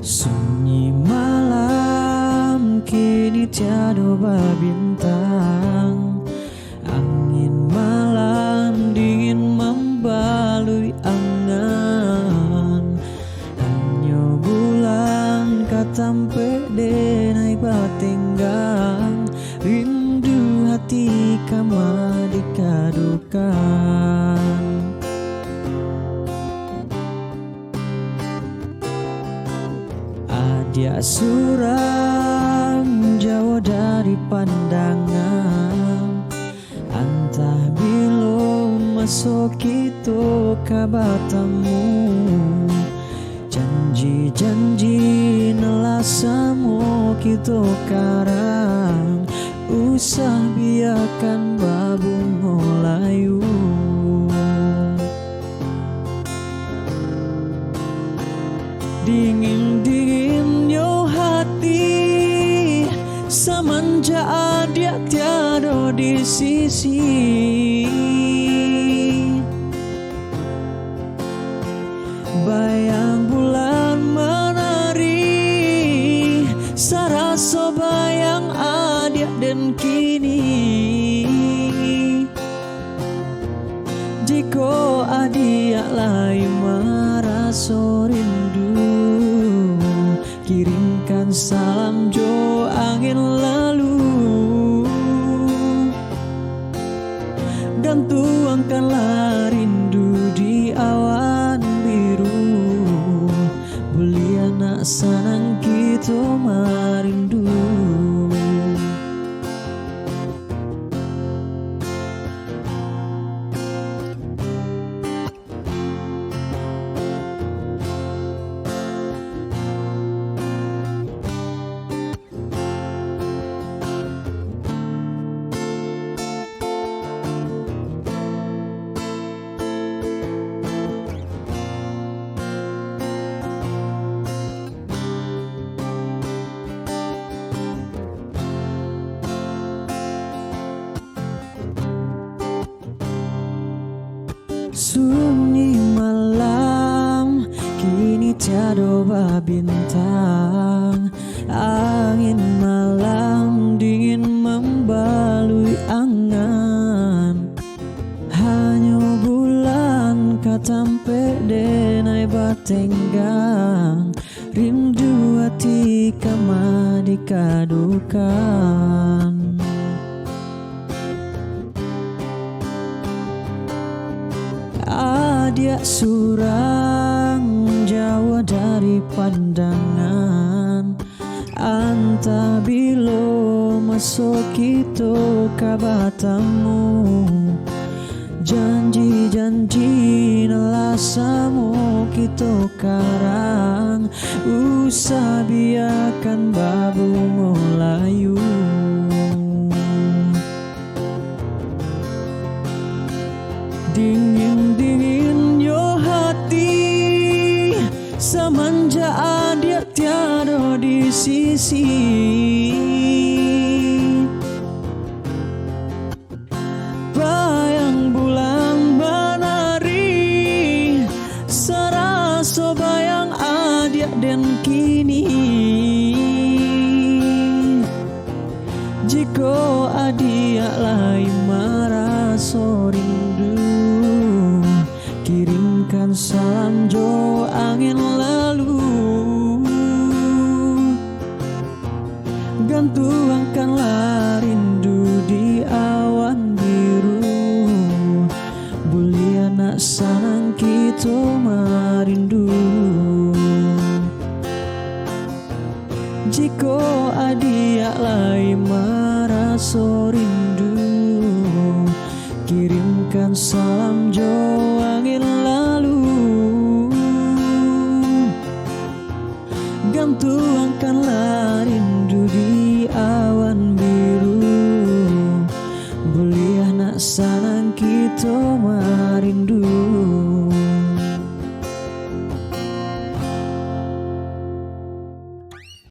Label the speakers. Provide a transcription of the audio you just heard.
Speaker 1: Sunyi malam kini tiada bintang, angin malam dingin membalui angan. Hanya bulan katampe denai batenggang, rindu hati kama dikadukan. Dia surang jauh dari pandangan, entah belum masuk itu kabatamu. Janji-janji nelasamu kita karang, usah biarkan babu ngolayu. Dingin-dingin yo hati, semenjak dia tiada di sisi. Bayang bulan menari, sarasa bayang adia dan kini. Jika adia lai maraso rindu, kirimkan salam jo angin lalu, dan tuangkanlah rindu di awan biru. Beli anak sanang kita marindu. Sunyi malam kini tiada bintang, angin malam dingin membalui angan. Hanya bulan katampe denai batenggang, rindu hati kama dikadukan. Dia surang jauh dari pandangan, entah bila masuk itu kabatamu. Janji-janji nelasamu kita karang, usah biarkan babu ngolayu. Dingin-dingin yo hati, semenjak dia tiada di sisi. Bayang bulan menari, serasa bayang adia dan kini. Jika adia lai maraso rindu, kirimkan salam jo angin lalu, gantuangkanlah rindu di awan biru. Beli anak sanang kita marindu. Jika adia lai maraso rindu, kirimkan salam jo angin lalu, gantuangkanlah rindu di awan biru. Beli anak sanang kita marindu.